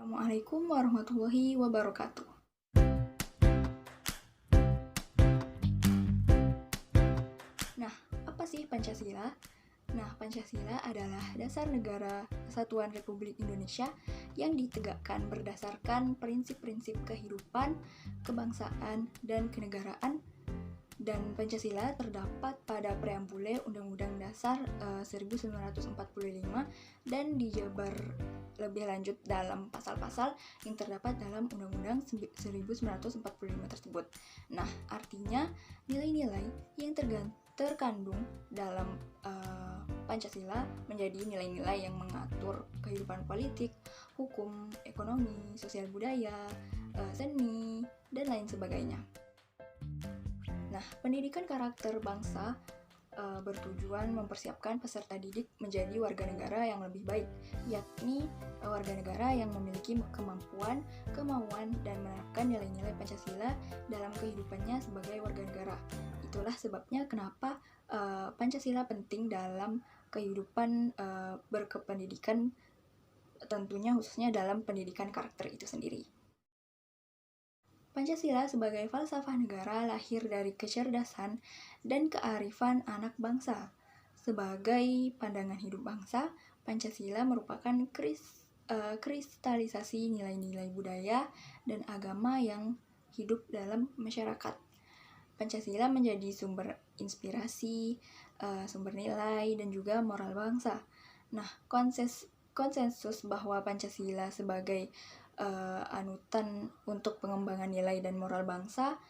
Assalamualaikum warahmatullahi wabarakatuh. Nah, apa sih Pancasila? Nah, Pancasila adalah dasar negara kesatuan Republik Indonesia yang ditegakkan berdasarkan prinsip-prinsip kehidupan, kebangsaan, dan kenegaraan. Dan Pancasila terdapat pada preambule Undang-Undang Dasar 1945 dan dijabar lebih lanjut dalam pasal-pasal yang terdapat dalam Undang-Undang 1945 tersebut. Nah, artinya nilai-nilai yang terkandung dalam Pancasila menjadi nilai-nilai yang mengatur kehidupan politik, hukum, ekonomi, sosial budaya, seni, dan lain sebagainya. Nah, pendidikan karakter bangsa bertujuan mempersiapkan peserta didik menjadi warga negara yang lebih baik, yakni warga negara yang memiliki kemampuan, kemauan, dan menerapkan nilai-nilai Pancasila dalam kehidupannya sebagai warga negara. Itulah sebabnya kenapa Pancasila penting dalam kehidupan berkependidikan, tentunya khususnya dalam pendidikan karakter itu sendiri. Pancasila sebagai falsafah negara lahir dari kecerdasan dan kearifan anak bangsa. Sebagai pandangan hidup bangsa, Pancasila merupakan kristalisasi nilai-nilai budaya dan agama yang hidup dalam masyarakat. Pancasila menjadi sumber inspirasi, sumber nilai, dan juga moral bangsa. Nah, konsensus bahwa Pancasila sebagai anutan untuk pengembangan nilai dan moral bangsa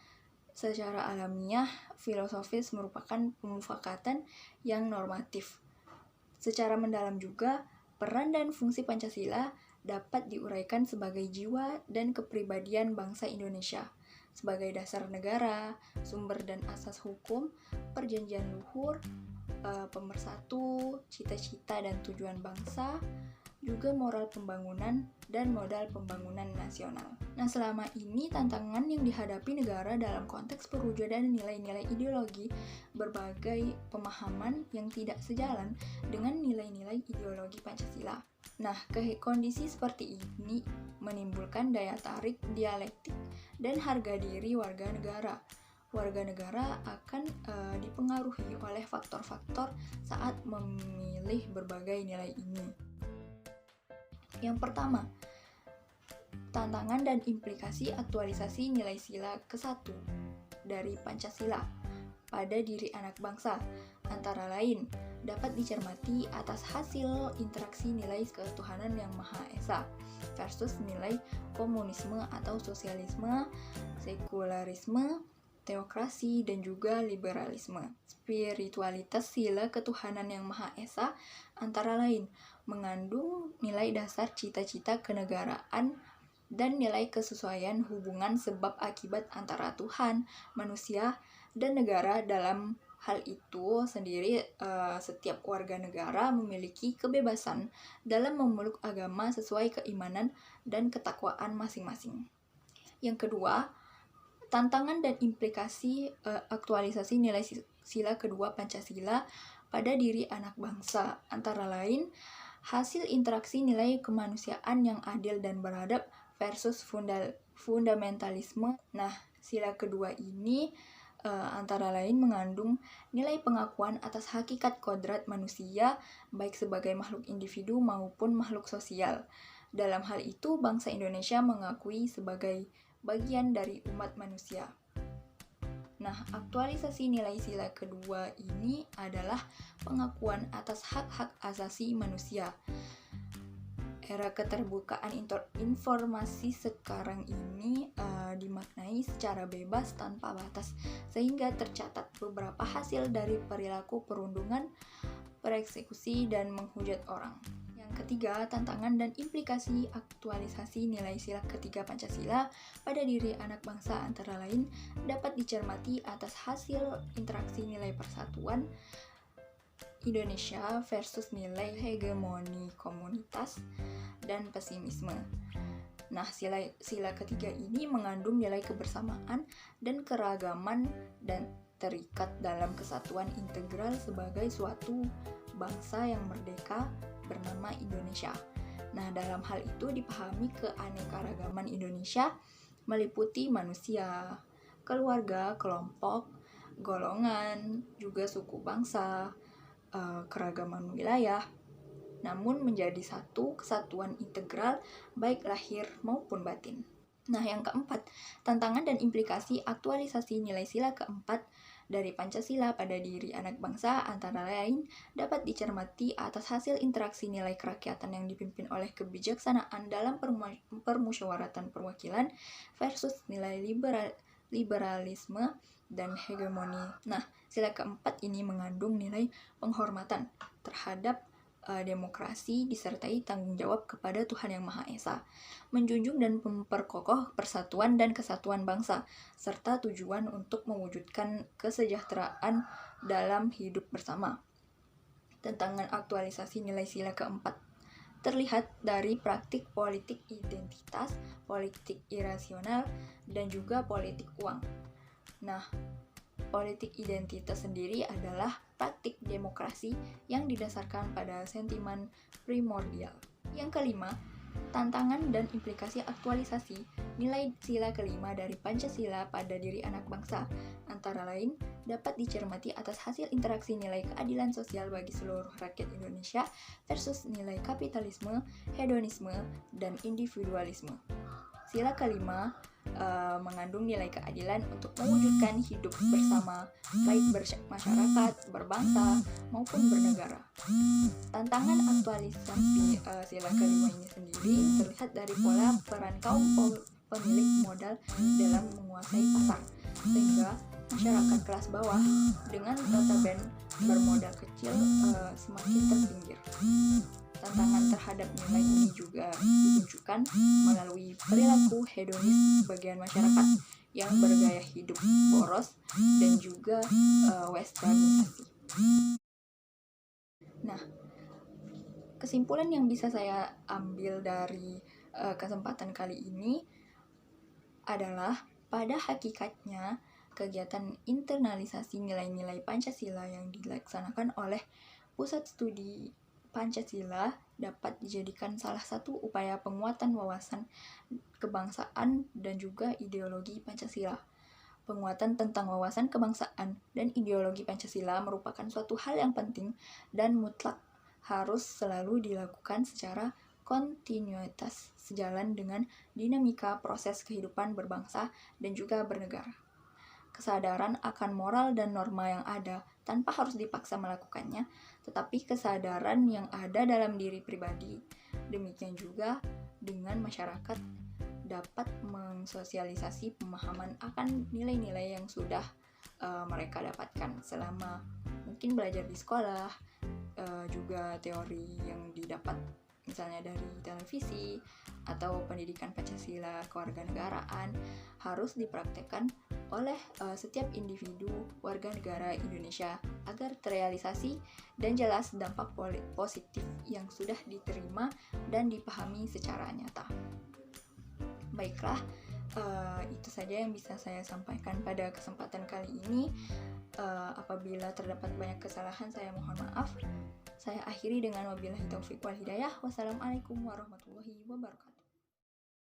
secara alamiah filosofis merupakan pemufakatan yang normatif. Secara mendalam juga, peran dan fungsi Pancasila dapat diuraikan sebagai jiwa dan kepribadian bangsa Indonesia, sebagai dasar negara, sumber dan asas hukum, perjanjian luhur, pemersatu, cita-cita dan tujuan bangsa, juga moral pembangunan dan modal pembangunan nasional. Nah, selama ini tantangan yang dihadapi negara dalam konteks perwujudan nilai-nilai ideologi berbagai pemahaman yang tidak sejalan dengan nilai-nilai ideologi Pancasila. Nah, kondisi seperti ini menimbulkan daya tarik dialektik dan harga diri warga negara. Warga negara akan dipengaruhi oleh faktor-faktor saat memilih berbagai nilai ini. Yang pertama, tantangan dan implikasi aktualisasi nilai sila ke-1 dari Pancasila pada diri anak bangsa, antara lain dapat dicermati atas hasil interaksi nilai ketuhanan yang Maha Esa versus nilai komunisme atau sosialisme, sekularisme, teokrasi, dan juga liberalisme. Spiritualitas sila ketuhanan yang Maha Esa antara lain mengandung nilai dasar cita-cita kenegaraan dan nilai kesesuaian hubungan sebab akibat antara Tuhan, manusia, dan negara. Dalam hal itu sendiri, setiap warga negara memiliki kebebasan dalam memeluk agama sesuai keimanan dan ketakwaan masing-masing. Yang kedua, tantangan dan implikasi aktualisasi nilai sila kedua Pancasila pada diri anak bangsa, antara lain hasil interaksi nilai kemanusiaan yang adil dan beradab versus fundamentalisme. Nah, sila kedua ini antara lain mengandung nilai pengakuan atas hakikat kodrat manusia baik sebagai makhluk individu maupun makhluk sosial. Dalam hal itu, bangsa Indonesia mengakui sebagai bagian dari umat manusia. Nah, aktualisasi nilai sila kedua ini adalah pengakuan atas hak-hak asasi manusia. Era keterbukaan informasi sekarang ini dimaknai secara bebas tanpa batas, sehingga tercatat beberapa hasil dari perilaku perundungan, pereksekusi, dan menghujat orang. Yang ketiga, tantangan dan implikasi aktualisasi nilai sila ketiga Pancasila pada diri anak bangsa antara lain dapat dicermati atas hasil interaksi nilai persatuan Indonesia versus nilai hegemoni komunitas dan pesimisme. Nah, sila ketiga ini mengandung nilai kebersamaan dan keragaman dan terikat dalam kesatuan integral sebagai suatu bangsa yang merdeka bernama Indonesia. Nah, dalam hal itu dipahami keanekaragaman Indonesia meliputi manusia, keluarga, kelompok, golongan, juga suku bangsa, keragaman wilayah, namun menjadi satu kesatuan integral baik lahir maupun batin. Nah, yang keempat, tantangan dan implikasi aktualisasi nilai sila keempat dari Pancasila pada diri anak bangsa antara lain dapat dicermati atas hasil interaksi nilai kerakyatan yang dipimpin oleh kebijaksanaan dalam permusyawaratan perwakilan versus nilai liberalisme dan hegemoni. Nah, sila keempat ini mengandung nilai penghormatan terhadap demokrasi disertai tanggung jawab kepada Tuhan Yang Maha Esa, menjunjung dan memperkokoh persatuan dan kesatuan bangsa, serta tujuan untuk mewujudkan kesejahteraan dalam hidup bersama. Tantangan aktualisasi nilai sila keempat terlihat dari praktik politik identitas, politik irasional, dan juga politik uang. Nah, politik identitas sendiri adalah praktik demokrasi yang didasarkan pada sentimen primordial. Yang kelima, tantangan dan implikasi aktualisasi nilai sila kelima dari Pancasila pada diri anak bangsa, antara lain dapat dicermati atas hasil interaksi nilai keadilan sosial bagi seluruh rakyat Indonesia versus nilai kapitalisme, hedonisme, dan individualisme. Sila kelima mengandung nilai keadilan untuk mewujudkan hidup bersama, baik bermasyarakat, berbangsa, maupun bernegara. Tantangan aktualisasi sila kelima ini sendiri terlihat dari pola peran kaum pemilik modal dalam menguasai pasar, sehingga masyarakat kelas bawah dengan notabene bermodal kecil semakin terpinggir. Tantangan terhadap nilai ini juga ditunjukkan melalui perilaku hedonis sebagian masyarakat yang bergaya hidup boros dan juga westernisasi. Nah, kesimpulan yang bisa saya ambil dari kesempatan kali ini adalah pada hakikatnya kegiatan internalisasi nilai-nilai Pancasila yang dilaksanakan oleh Pusat Studi Pancasila dapat dijadikan salah satu upaya penguatan wawasan kebangsaan dan juga ideologi Pancasila. Penguatan tentang wawasan kebangsaan dan ideologi Pancasila merupakan suatu hal yang penting dan mutlak harus selalu dilakukan secara kontinuitas sejalan dengan dinamika proses kehidupan berbangsa dan juga bernegara. Kesadaran akan moral dan norma yang ada tanpa harus dipaksa melakukannya, tetapi kesadaran yang ada dalam diri pribadi. Demikian juga dengan masyarakat dapat mensosialisasi pemahaman akan nilai-nilai yang sudah mereka dapatkan selama mungkin belajar di sekolah, juga teori yang didapat misalnya dari televisi atau pendidikan Pancasila kewarganegaraan harus dipraktekkan oleh setiap individu warga negara Indonesia agar terrealisasi dan jelas dampak positif yang sudah diterima dan dipahami secara nyata. Baiklah, itu saja yang bisa saya sampaikan pada kesempatan kali ini. Apabila terdapat banyak kesalahan, saya mohon maaf. Saya akhiri dengan wabillahi taufik wal hidayah. Wassalamualaikum warahmatullahi wabarakatuh.